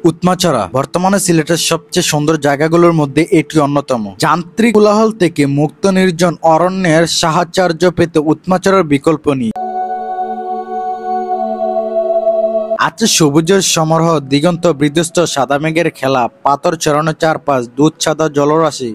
উৎমাছড়া বর্তমানে সিলেটের সবচেয়ে সুন্দর জায়গাগুলোর মধ্যে এটি অন্যতম। যান্ত্রিক কোলাহল থেকে মুক্ত নির্জন অরণ্যের সাহচর্য পেতে উৎমাছড়ার বিকল্প নেই। আছে সবুজের সমারোহ, দিগন্ত বিধ্বস্ত সাদা মেঘের খেলা, পাথর ছড়ানো চারপাশ, দুধ সাদা জলরাশি,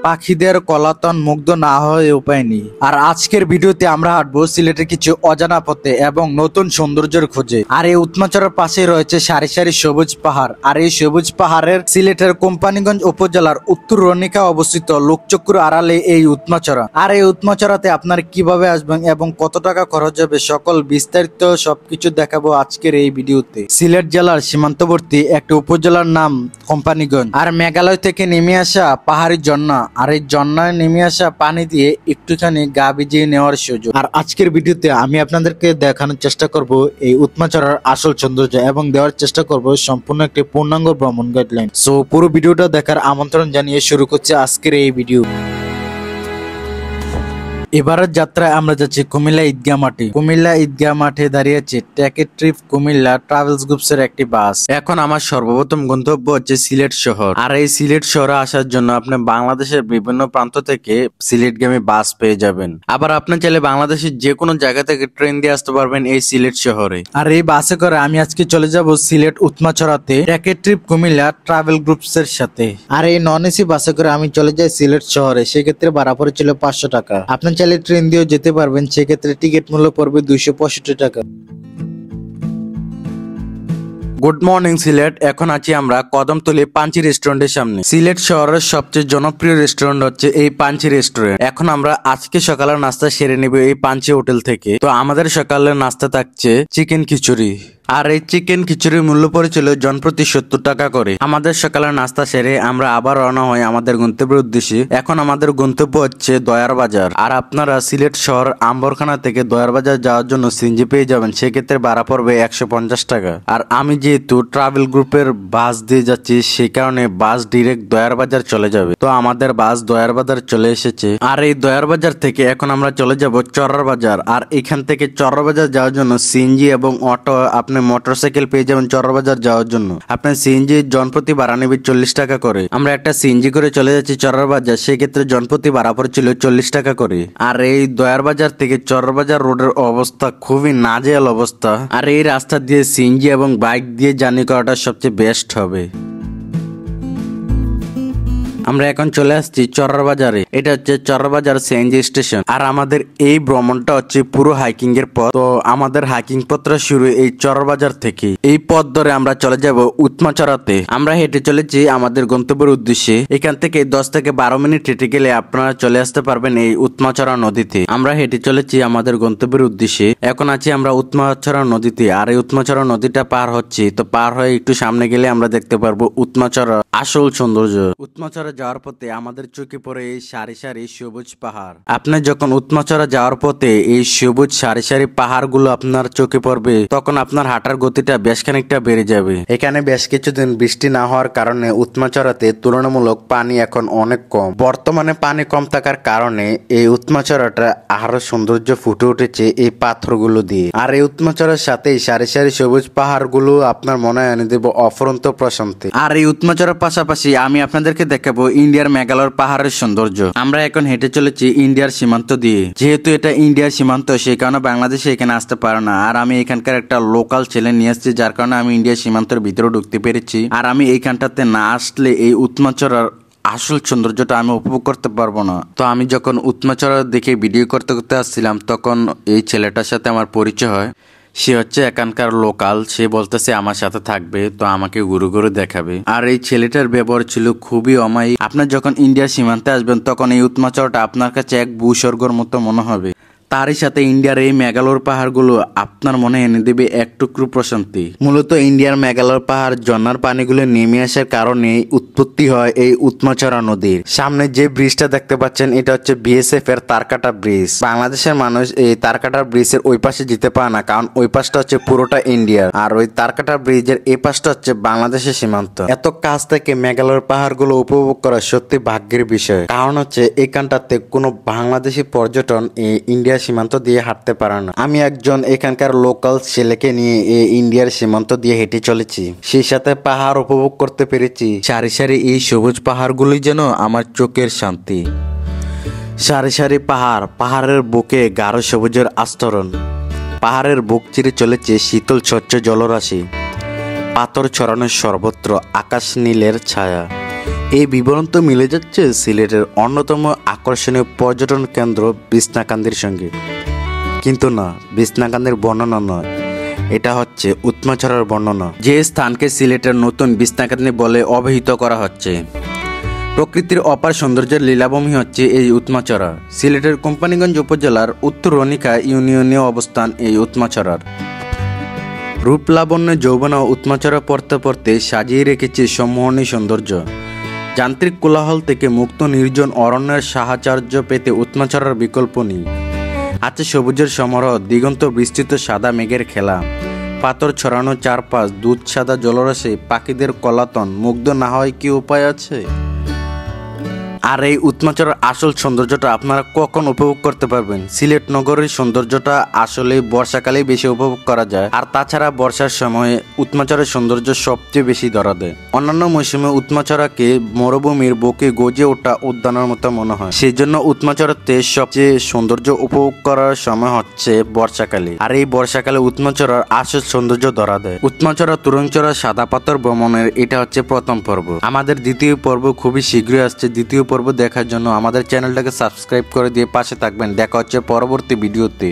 পাখিদের কলাতন, মুগ্ধ না হয়ে উপায় নেই। আর আজকের ভিডিওতে আমরা হাঁটবো সিলেটের কিছু অজানা পথে এবং নতুন সৌন্দর্যের খোঁজে। আর এই উৎমাছড়ার পাশে রয়েছে সারি সারি সবুজ পাহাড়। আর এই সবুজ পাহাড়ের সিলেটের কোম্পানিগঞ্জ উপজেলার উত্তর রনিকা অবস্থিত, লোকচক্ষুর আড়ালে এই উৎমাছড়া। আর এই উৎমাছড়াতে আপনার কিভাবে আসবেন এবং কত টাকা খরচ হবে সকল বিস্তারিত সবকিছু দেখাবো আজকের এই ভিডিওতে। সিলেট জেলার সীমান্তবর্তী একটি উপজেলার নাম কোম্পানিগঞ্জ। আর মেঘালয় থেকে নেমে আসা পাহাড়ি ঝর্ণা, আর এই ঝর্ণায় নেমে আসা পানি দিয়ে একটুখানি গা ভিজিয়ে নেওয়ার সুযোগ। আর আজকের ভিডিওতে আমি আপনাদেরকে দেখানোর চেষ্টা করব এই উৎমাছড়ার আসল সৌন্দর্য এবং দেওয়ার চেষ্টা করব সম্পূর্ণ একটি পূর্ণাঙ্গ ভ্রমণ গাইডলাইন। সো পুরো ভিডিওটা দেখার আমন্ত্রণ জানিয়ে শুরু করছি আজকের এই ভিডিও। এবারের যাত্রায় আমরা যাচ্ছি কুমিল্লা ঈদগাহ মাঠে। কুমিল্লা ঈদগাহ মাঠে দাঁড়িয়েছে টেকে ট্রিপ কুমিল্লা ট্রাভেলস গ্রুপস এর একটি বাস। এখন আমার সর্বপ্রথম গন্তব্য হচ্ছে সিলেট শহর। আর এই সিলেট শহরে আসার জন্য আপনি বাংলাদেশের বিভিন্ন প্রান্ত থেকে সিলেটগামী বাস পেয়ে যাবেন। আবার আপনি চাইলে বাংলাদেশের যে কোনো জায়গা থেকে ট্রেন দিয়ে আসতে পারবেন এই সিলেট শহরে। আর এই বাসে করে আমি আজকে চলে যাব সিলেট উৎমাছড়াতে টেকে ট্রিপ কুমিল্লা ট্রাভেল গ্রুপস এর সাথে। আর এই নন এসি বাসে করে আমি চলে যাই সিলেট শহরে। সেক্ষেত্রে ভাড়া পড়েছিল 500 টাকা। আপনি চাইলে ট্রেন দিয়েও যেতে পারবেন, সেক্ষেত্রে টিকিট মূল্য পড়বে 265 টাকা। Good morning Sylhet. এখন আছি আমরা কদমতলী পাঞ্চি রেস্টুরেন্টের সামনে। সিলেট শহরের সবচেয়ে জনপ্রিয় রেস্টুরেন্ট হচ্ছে এই পাঞ্চি রেস্টুরেন্ট। এখন আমরা আজকে সকালের নাস্তা সেরে নেব এই পাঞ্চি হোটেল থেকে। তো আমাদের সকালের নাস্তা থাকছে চিকেন খিচুড়ি। আর এই চিকেন খিচুড়ির মূল্য পড়েছিল জনপ্রতি 70 টাকা করে। আমাদের সকালের নাস্তা সেরে আমরা আবার রওনা হই আমাদের গন্তব্যের উদ্দেশ্যে। এখন আমাদের গন্তব্য হচ্ছে দয়ার বাজার। আর আপনারা সিলেট শহর আম্বরখানা থেকে দয়ার বাজার যাওয়ার জন্য সিএনজি পেয়ে যাবেন, সেক্ষেত্রে ভাড়া পড়বে 150 টাকা। আর আমি যেহেতু ট্রাভেল গ্রুপের বাস দিয়ে যাচ্ছি সেই কারণে বাস ডিরেক্ট দয়ার বাজার চলে যাবে। তো আমাদের বাস দয়ার বাজার চলে এসেছে। আর এই দয়ার বাজার থেকে এখন আমরা চলে যাব চরর বাজার। আর এখান থেকে চরর বাজার যাওয়ার জন্য সিএনজি এবং অটো, আপনি মোটরসাইকেল পেয়ে যাবেন চরর বাজার যাওয়ার জন্য। আপনার সিএনজি জনপ্রতি ভাড়া নেবে 40 টাকা করে। আমরা একটা সিএনজি করে চলে যাচ্ছি চরর বাজার, সেক্ষেত্রে জনপ্রতি ভাড়া পড়েছিল 40 টাকা করে। আর এই দয়ার বাজার থেকে চরর বাজার রোডের অবস্থা খুবই নাজেহাল অবস্থা। আর এই রাস্তা দিয়ে সিএনজি এবং বাইক দিয়ে জার্নি করাটা সবচেয়ে বেস্ট হবে। আমরা এখন চলে আসছি চরর বাজারে। এটা হচ্ছে চরর বাজার সিএনজি স্টেশন। আর আমাদের এই ভ্রমণটা হচ্ছে পুরো হাইকিং এর পথ। তো আমাদের হাইকিং পথটা শুরু এই চরর বাজার থেকে। এই পথ ধরে আমরা চলে যাব উৎমাছড়াতে। আমরা হেঁটে চলেছি আমাদের গন্তব্যের উদ্দেশ্যে। এখান থেকে 10 থেকে 12 মিনিট হেঁটে গেলে আপনারা চলে আসতে পারবেন এই উৎমাছড়া নদীতে। আমরা হেঁটে চলেছি আমাদের গন্তব্যের উদ্দেশ্যে। এখন আছি আমরা উৎমাছড়া নদীতে। আর এই উৎমাছড়া নদীটা পার হচ্ছে। তো পার হয়ে একটু সামনে গেলে আমরা দেখতে পারবো উৎমাছড়া আসল সৌন্দর্য। উৎমাছড়া যাওয়ার পথে আমাদের চোখে পড়ে এই সারি সারি সবুজ পাহাড়। আপনি যখন উৎমাছড়া যাওয়ার পথে এই সবুজ সারি সারি পাহাড় গুলো আপনার চোখে পড়বে, তখন আপনার হাঁটার গতিটা বেশ খানিকটা বেড়ে যাবে। এখানে বেশ কিছুদিন বৃষ্টি না হওয়ার কারণে উৎমাছড়াতে তুলনামূলক পানি এখন অনেক কম। বর্তমানে পানি কম থাকার কারণে এই উৎমাছড়াটা আরো সৌন্দর্য ফুটে উঠেছে এই পাথরগুলো দিয়ে। আর এই উৎমাছড়ার সাথে সারি সারি সবুজ পাহাড় গুলো আপনার মনে এনে দেব অফুরন্ত প্রশান্তি। আর এই উৎমাছড়ার পাশাপাশি আমি আপনাদেরকে দেখাবো ইন্ডিয়ার মেঘালয়ের পাহাড়ের সৌন্দর্য। আমরা এখন হেঁটে চলেছি ইন্ডিয়ার সীমান্ত দিয়ে। যেহেতু এটা ইন্ডিয়ার সীমান্ত সেই কারণে বাংলাদেশে এখানে আসতে পারে না। আর আমি এখানকার একটা লোকাল ছেলে নিয়ে আসছি, যার কারণে আমি ইন্ডিয়ার সীমান্তের ভিতরে ঢুকতে পেরেছি। আর আমি এইখানটাতে না আসলে এই উৎমাছড়ার আসল সৌন্দর্যটা আমি উপভোগ করতে পারবো না। তো আমি যখন উৎমাছড়া দেখে ভিডিও করতে করতে আসছিলাম, তখন এই ছেলেটার সাথে আমার পরিচয় হয়। সে হচ্ছে এখানকার লোকাল। সে বলতেছে আমার সাথে থাকবে, তো আমাকে ঘুরে ঘুরে দেখাবে। আর এই ছেলেটার ব্যবহার ছিল খুবই অমায়িক। আপনার যখন ইন্ডিয়ার সীমান্তে আসবেন তখন এই উৎমাছড়াটা আপনার কাছে এক ভূস্বর্গের মতো মনে হবে। তারই সাথে ইন্ডিয়ার এই মেঘালয় পাহাড়গুলো আপনার মনে এনে দেবে এক টুকরো প্রশান্তি। মূলত ইন্ডিয়ার মেঘালয় পাহাড় ঝর্ণার পানিগুলো নেমে আসার কারণে উৎপত্তি হয় এই উৎমাছড়া নদীর। সামনে যে ব্রিজটা দেখতে পাচ্ছেন এটা হচ্ছে বিএসএফ এর তারকাটা ব্রিজ। বাংলাদেশের মানুষ এই তারকাটা ব্রিজের ওই পাশে যেতে পারে না, কারণ ওই পাশটা হচ্ছে পুরোটা ইন্ডিয়ার। আর ওই তারকাটা ব্রিজের এই পাশটা হচ্ছে বাংলাদেশের সীমান্ত। এত কাছ থেকে মেঘালয়ের পাহাড়গুলো উপভোগ করা সত্যি ভাগ্যের বিষয়। কারণ হচ্ছে এখানটাতে কোনো বাংলাদেশি পর্যটন এই ইন্ডিয়া সীমান্ত দিয়ে হাঁটতে পারে না। আমি একজন এখানকার লোকাল ছেলেকে নিয়ে এই ইন্ডিয়ার সীমান্ত দিয়ে হেঁটে চলেছি, সেই সাথে পাহাড় উপভোগ করতে পেরেছি। সারি সারি এই সবুজ পাহাড়গুলি যেন আমার চোখের শান্তি। সারি সারি পাহাড়, পাহাড়ের বুকে গাঢ় সবুজের আস্তরণ, পাহাড়ের বুক চিরে চলেছে শীতল স্বচ্ছ জলরাশি, পাথর ছড়ানো সর্বত্র আকাশ নীলের ছায়া। এই বিবরণ তো মিলে যাচ্ছে সিলেটের অন্যতম আকর্ষণীয় পর্যটন কেন্দ্র বিছনাকান্দির সঙ্গে। কিন্তু না, বিছনাকান্দির বর্ণনা নয়, এটা হচ্ছে উৎমাছড়ার বর্ণনা, যে স্থানকে সিলেটের নতুন বিছনাকান্দি বলে অভিহিত করা হচ্ছে। প্রকৃতির অপার সৌন্দর্যের লীলাভূমি হচ্ছে এই উৎমাছড়া। সিলেটের কোম্পানিগঞ্জ উপজেলার উত্তর রনিকা ইউনিয়নে অবস্থান এই উৎমাছড়ার। রূপলাবণ্যে যৌবন ও উৎমাছড়া পড়তে পড়তে সাজিয়ে রেখেছে সম্মোহনী সৌন্দর্য। যান্ত্রিক কোলাহল থেকে মুক্ত নির্জন অরণ্যের সাহচর্য পেতে উৎমাছড়ার বিকল্প নেই। আছে সবুজের সমারোহ, দিগন্ত বিস্তৃত সাদা মেঘের খেলা, পাথর ছড়ানো চারপাশ, দুধ সাদা জলরাশি, পাখিদের কলাতন, মুগ্ধ না হয় কি উপায় আছে? আর এই উৎমাছড়ার আসল সৌন্দর্যটা আপনারা কখন উপভোগ করতে পারবেন? সিলেট নগরের সৌন্দর্যটা আসলে বর্ষাকালেই বেশি উপভোগ করা যায়, আর তাছাড়া বর্ষার সময়ে উৎমাছড়ার সৌন্দর্য সবচেয়ে বেশি ধরা দেয়। অন্যান্য মৌসুমে উৎমাছড়াকে মরুভূমির বুকে গজে ওঠা উদ্যানের মতো মনে হয়, সেই জন্য উৎমাছড়াতে সবচেয়ে সৌন্দর্য উপভোগ করার সময় হচ্ছে বর্ষাকালে। আর এই বর্ষাকালে উৎমাছড়ার আসল সৌন্দর্য ধরা দেয়। উৎমাছড়া তুরংচড়া সাদা পাথর ভ্রমণের এটা হচ্ছে প্রথম পর্ব। আমাদের দ্বিতীয় পর্ব খুবই শীঘ্রই আসছে। দ্বিতীয় পর্ব দেখার জন্য আমাদের চ্যানেলটাকে সাবস্ক্রাইব করে দিয়ে পাশে থাকবেন। দেখা হচ্ছে পরবর্তী ভিডিওতে।